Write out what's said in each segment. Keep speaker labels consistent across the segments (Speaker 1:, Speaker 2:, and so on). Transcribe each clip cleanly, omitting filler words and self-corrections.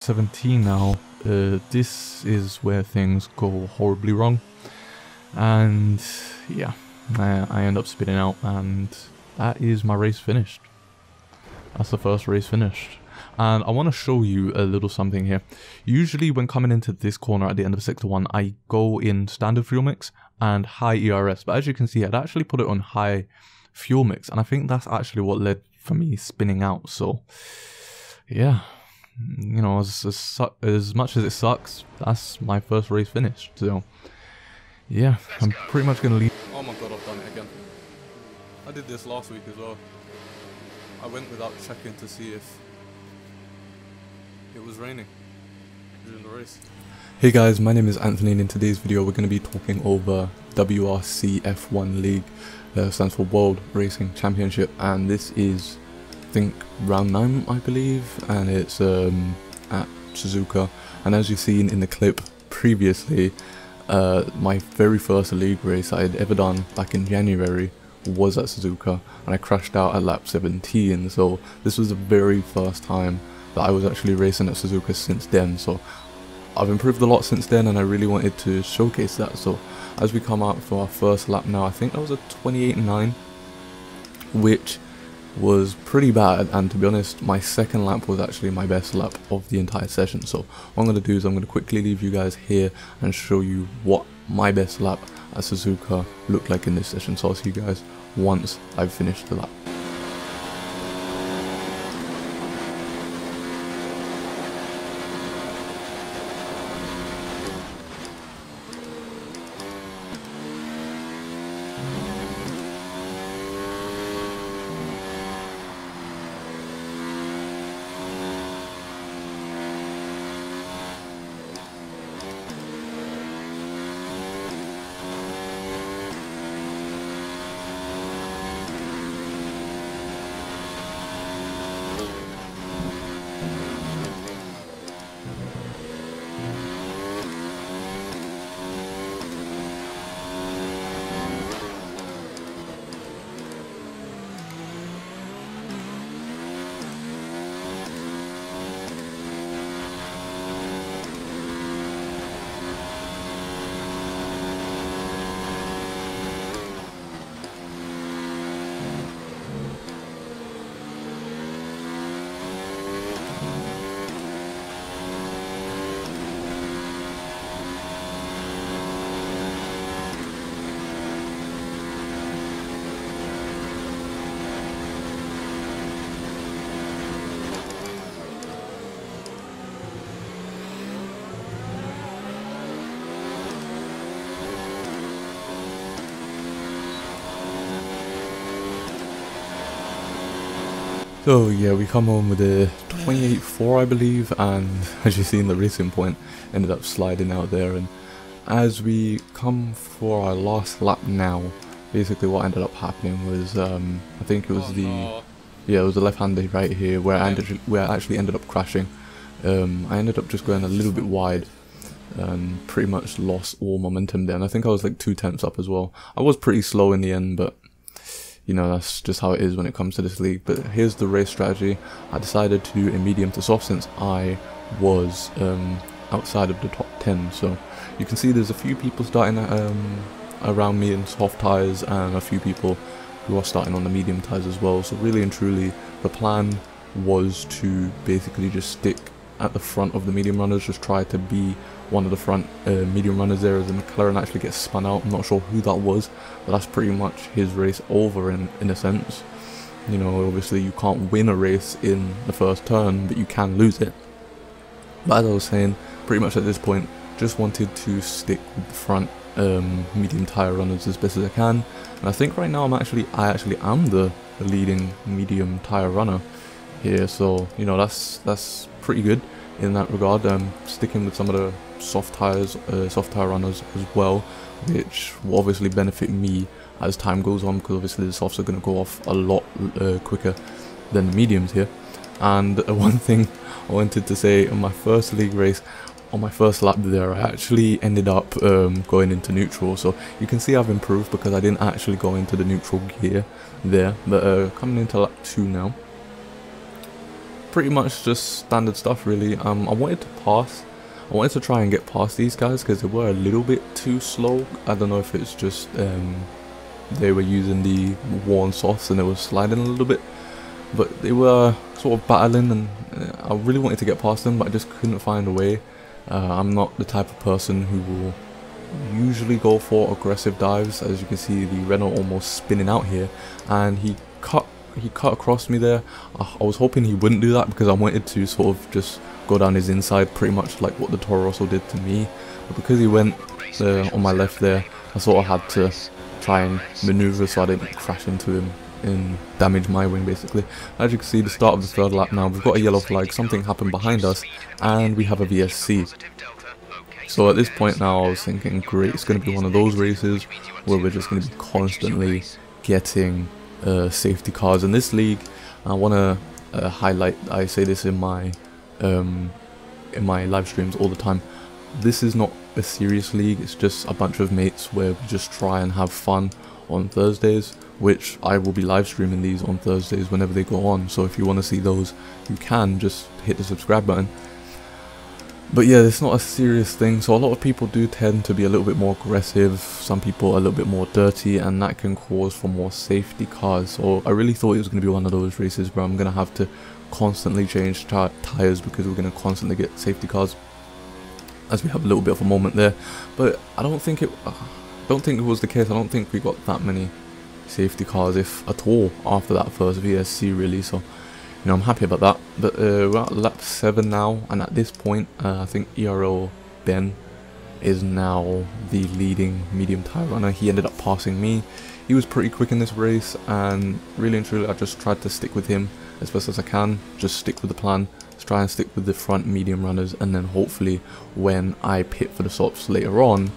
Speaker 1: 17 now. This is where things go horribly wrong, and yeah, I end up spinning out, and that is my race finished. That's the first race finished. And I want to show you a little something here. Usually when coming into this corner at the end of sector 1, I go in standard fuel mix and high ERS. But as you can see, I'd actually put it on high fuel mix. And I think that's actually what led for me spinning out. So yeah, you know, as much as it sucks, that's my first race finished. So yeah, I'm pretty much going to leave.
Speaker 2: Oh my god, I've done it again. I did this last week as well. I went without checking to see if it was raining during the race.
Speaker 3: Hey guys, my name is Anthony, and in today's video we're going to be talking over WRC F1 League. Stands for World Racing Championship, and this is, I think, round 9 I believe, and it's at Suzuka. And as you've seen in the clip previously, my very first league race I had ever done back in January was at Suzuka, and I crashed out at lap 17, so this was the very first time that I was actually racing at Suzuka since then. So I've improved a lot since then, and I really wanted to showcase that. So as we come out for our first lap now, I think that was a 28.9, which was pretty bad, and to be honest, my second lap was actually my best lap of the entire session. So what I'm going to do is I'm going to quickly leave you guys here and show you what my best lap at Suzuka looked like in this session. So I'll see you guys once I've finished the lap. So yeah, we come home with a 28.4 I believe, and as you see in the racing point, ended up sliding out there. And as we come for our last lap now, basically what ended up happening was, I think it was it was the left-hander right here where I actually ended up crashing. I ended up just going a little bit wide and pretty much lost all momentum there, and I think I was like 2/10 up as well. I was pretty slow in the end, but you know, that's just how it is when it comes to this league. But here's the race strategy. I decided to do a medium to soft since I was outside of the top 10. So you can see there's a few people starting around me in soft tyres, and a few people who are starting on the medium tyres as well. So really and truly, the plan was to basically just stick at the front of the medium runners, just try to be one of the front medium runners there as the McLaren actually gets spun out. I'm not sure who that was, but that's pretty much his race over in a sense. You know, obviously you can't win a race in the first turn, but you can lose it. But as I was saying, pretty much at this point, just wanted to stick with the front medium tyre runners as best as I can. And I think right now I actually am the leading medium tyre runner here, so you know, that's pretty good in that regard. Sticking with some of the soft tyre runners as well, which will obviously benefit me as time goes on, because obviously the softs are going to go off a lot quicker than the mediums here. And one thing I wanted to say, on my first league race, on my first lap there, I actually ended up going into neutral. So you can see I've improved because I didn't actually go into the neutral gear there. But coming into lap 2 now, pretty much just standard stuff really. I wanted to pass. I wanted to try and get past these guys because they were a little bit too slow. I don't know if it's just they were using the worn softs and they were sliding a little bit. But they were sort of battling, and I really wanted to get past them, but I just couldn't find a way. I'm not the type of person who will usually go for aggressive dives. As you can see, the Renault almost spinning out here, and he cut across me there. I was hoping he wouldn't do that because I wanted to sort of just go down his inside, pretty much like what the Toro Rosso did to me. But because he went on my left there, I sort of had to try and maneuver so I didn't crash into him and damage my wing basically. As you can see, the start of the third lap now, we've got a yellow flag, something happened behind us, and we have a VSC. So at this point now I was thinking, great, it's going to be one of those races where we're just going to be constantly getting safety cars. In this league, I want to highlight, I say this in my live streams all the time, this is not a serious league, it's just a bunch of mates where we just try and have fun on Thursdays, which I will be live streaming these on Thursdays whenever they go on. So if you want to see those, you can just hit the subscribe button. But yeah, it's not a serious thing, so a lot of people do tend to be a little bit more aggressive, some people a little bit more dirty, and that can cause for more safety cars. So I really thought it was going to be one of those races where I'm going to have to constantly change tyres because we're going to constantly get safety cars, as we have a little bit of a moment there. But I don't think it was the case. I don't think we got that many safety cars, if at all, after that first VSC really. So you know, I'm happy about that. But we're at lap 7 now, and at this point I think ERO Ben is now the leading medium tyre runner. He ended up passing me. He was pretty quick in this race, and really and truly I just tried to stick with him as best as I can. Just stick with the plan, let's try and stick with the front medium runners, and then hopefully when I pit for the softs later on,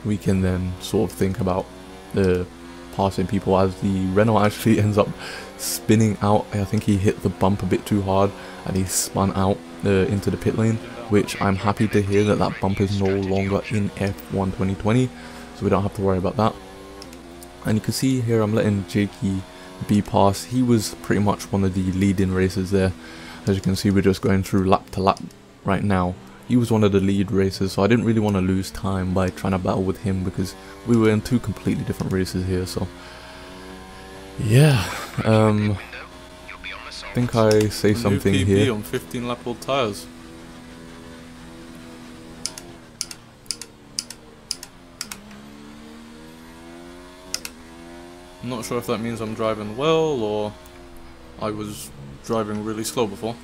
Speaker 3: we can then sort of think about the passing people. As the Renault actually ends up spinning out, I think he hit the bump a bit too hard and he spun out into the pit lane, which I'm happy to hear that that bump is no longer in F1 2020, so we don't have to worry about that. And you can see here I'm letting Jakey B pass. He was pretty much one of the leading racers there. As you can see, we're just going through lap to lap right now. He was one of the lead racers, so I didn't really want to lose time by trying to battle with him because we were in two completely different races here. So yeah, I think I say something
Speaker 2: PB
Speaker 3: here.
Speaker 2: on 15 lap old tyres. I'm not sure if that means I'm driving well or I was driving really slow before.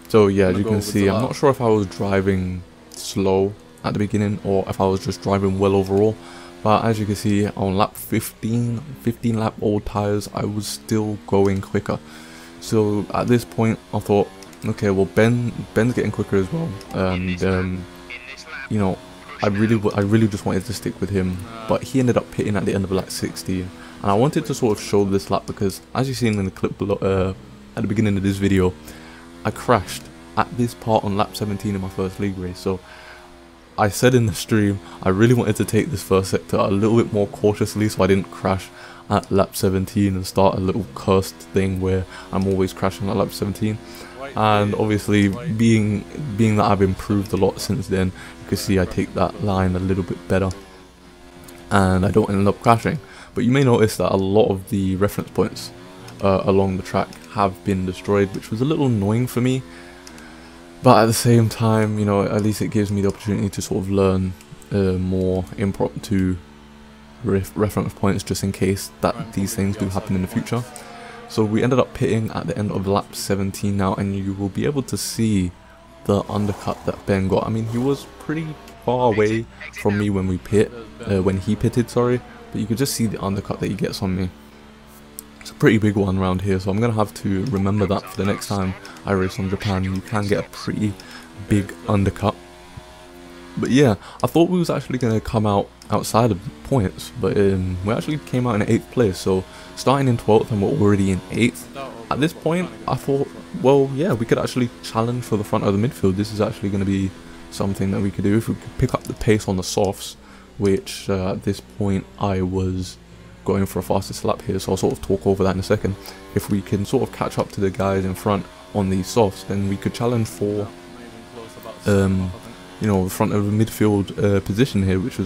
Speaker 3: So yeah, as you can see, I'm not sure if I was driving slow at the beginning or if I was just driving well overall. But as you can see, on lap 15 lap old tyres, I was still going quicker. So at this point, I thought, okay, well Ben's getting quicker as well, and you know, I really just wanted to stick with him. But he ended up pitting at the end of lap 16, and I wanted to sort of show this lap because, as you've seen in the clip below, at the beginning of this video, I crashed at this part on lap 17 in my first league race. So I said in the stream, I really wanted to take this first sector a little bit more cautiously so I didn't crash at lap 17 and start a little cursed thing where I'm always crashing at lap 17. And obviously, being that I've improved a lot since then, you can see I take that line a little bit better and I don't end up crashing. But you may notice that a lot of the reference points along the track have been destroyed, which was a little annoying for me. But at the same time, you know, at least it gives me the opportunity to sort of learn more impromptu reference points just in case that these things do happen in the future. So we ended up pitting at the end of lap 17 now, and you will be able to see the undercut that Ben got. I mean, he was pretty far away from me when we when he pitted, sorry, but you could just see the undercut that he gets on me. It's a pretty big one around here, so I'm going to have to remember that for the next time I race on Japan. You can get a pretty big undercut. But yeah, I thought we was actually going to come out outside of the points, but we actually came out in 8th place, so starting in 12th and we're already in 8th. At this point, I thought, well, yeah, we could actually challenge for the front of the midfield. This is actually going to be something that we could do if we could pick up the pace on the softs, which at this point I was going for a fastest lap here, so I'll sort of talk over that in a second. If we can sort of catch up to the guys in front on these softs, then we could challenge for you know, the front of a midfield position here, which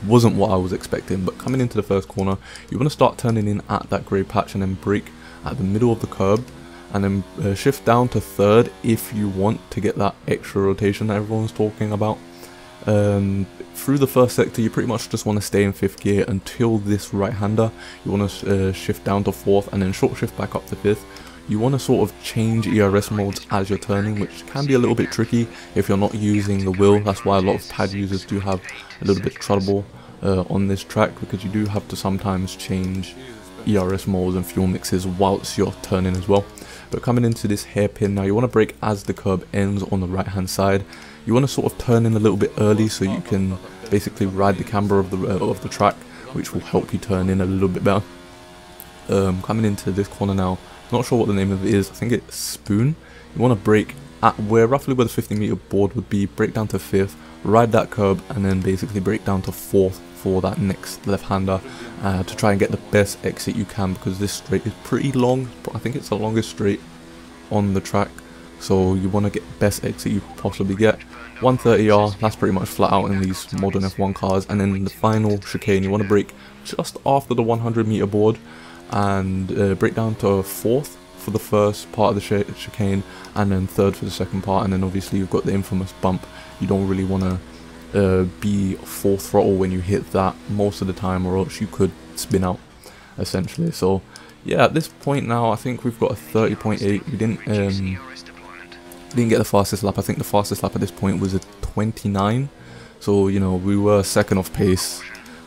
Speaker 3: wasn't what I was expecting. But coming into the first corner, you want to start turning in at that grey patch and then brake at the middle of the curb, and then shift down to third if you want to get that extra rotation that everyone's talking about. Through the first sector, you pretty much just want to stay in 5th gear until this right-hander. You want to shift down to 4th and then short shift back up to 5th. You want to sort of change ERS modes as you're turning, which can be a little bit tricky if you're not using the wheel. That's why a lot of pad users do have a little bit of trouble on this track, because you do have to sometimes change ERS modes and fuel mixes whilst you're turning as well. But coming into this hairpin now, you want to brake as the curb ends on the right hand side. You want to sort of turn in a little bit early so you can basically ride the camber of the track, which will help you turn in a little bit better. Coming into this corner now, not sure what the name of it is, I think it's Spoon. You want to brake at roughly where the 50-meter board would be, brake down to 5th, ride that curb, and then basically brake down to 4th for that next left-hander to try and get the best exit you can, because this straight is pretty long. I think it's the longest straight on the track, so you want to get the best exit you possibly get. 130R, that's pretty much flat out in these modern F1 cars. And then the final chicane, you want to brake just after the 100-meter board and brake down to 4th for the first part of the chicane, and then 3rd for the second part. And then obviously you've got the infamous bump. You don't really want to be full throttle when you hit that most of the time, or else you could spin out essentially. So yeah, at this point now I think we've got a 30.8. we didn't get the fastest lap. I think the fastest lap at this point was a 29, so you know, we were second off pace.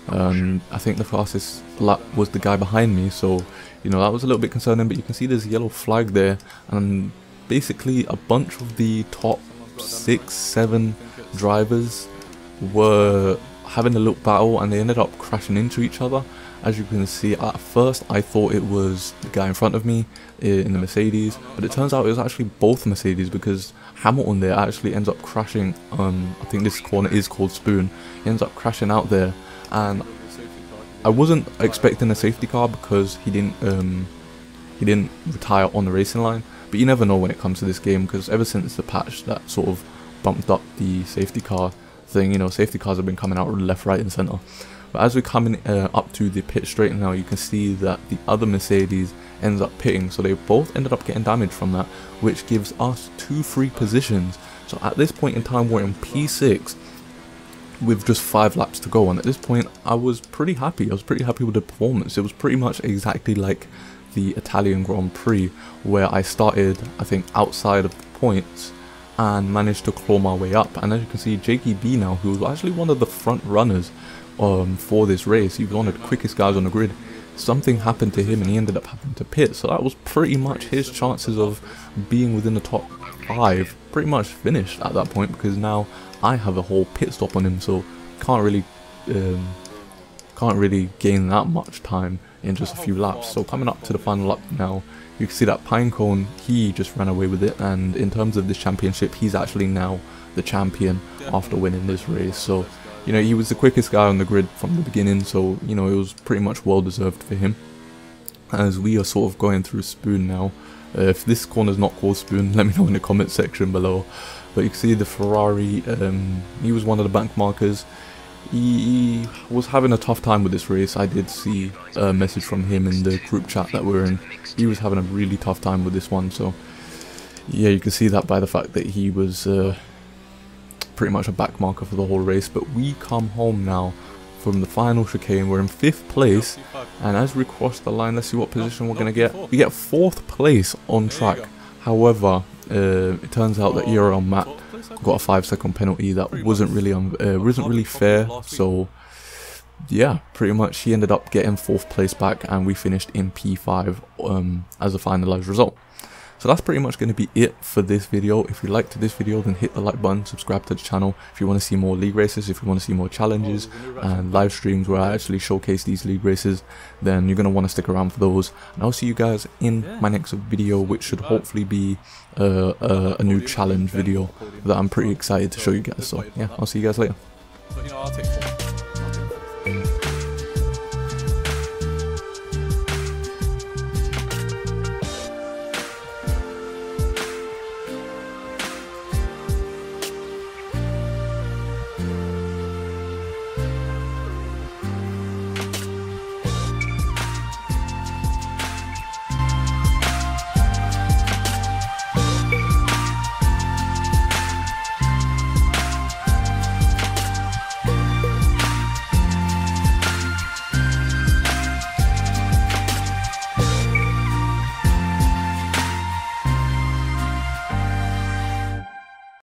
Speaker 3: I think the fastest lap was the guy behind me, so you know, that was a little bit concerning. But you can see there's a yellow flag there, and basically a bunch of the top 6-7 drivers were having a little battle, and they ended up crashing into each other. As you can see, at first I thought it was the guy in front of me in the Mercedes, but it turns out it was actually both Mercedes, because Hamilton there actually ends up crashing. I think this corner is called Spoon. He ends up crashing out there, and I wasn't expecting a safety car because he didn't retire on the racing line. But you never know when it comes to this game, because ever since the patch that sort of bumped up the safety car thing, you know, safety cars have been coming out left, right and centre. But as we're coming up to the pit straight now, you can see that the other Mercedes ends up pitting, so they both ended up getting damage from that, which gives us 2 free positions. So at this point in time, we're in P6 with just 5 laps to go, and at this point I was pretty happy. I was pretty happy with the performance. It was pretty much exactly like the Italian Grand Prix, where I started, I think, outside of the points and managed to claw my way up. And as you can see, Jakey B now, who was actually one of the front runners for this race, he was one of the quickest guys on the grid. Something happened to him and he ended up having to pit, so that was pretty much his chances of being within the top 5 pretty much finished at that point, because now I have a whole pit stop on him, so can't really gain that much time in just a few laps. So coming up to the final lap now, you can see that Pinecone, he just ran away with it, and in terms of this championship, he's actually now the champion after winning this race. So you know, he was the quickest guy on the grid from the beginning, so you know, it was pretty much well deserved for him. As we are sort of going through Spoon now, if this corner is not called Spoon, let me know in the comment section below. But you can see the Ferrari, he was one of the bank markers. He was having a tough time with this race. I did see a message from him in the group chat that we're in. He was having a really tough time with this one, so yeah, you can see that by the fact that he was pretty much a back marker for the whole race. But we come home now from the final chicane. We're in 5th place, and as we cross the line, let's see what position we're going to get. We get 4th place on track. However, it turns out that Euro on Matt got a 5-second penalty that wasn't really fair. So yeah, pretty much he ended up getting 4th place back, and we finished in P5 as a finalized result. So that's pretty much going to be it for this video. If you liked this video, then hit the like button, subscribe to the channel. If you want to see more league races, if you want to see more challenges and live streams where I actually showcase these league races, then you're going to want to stick around for those. And I'll see you guys in my next video, which should hopefully be a new challenge video that I'm pretty excited to show you guys. So yeah, I'll see you guys later.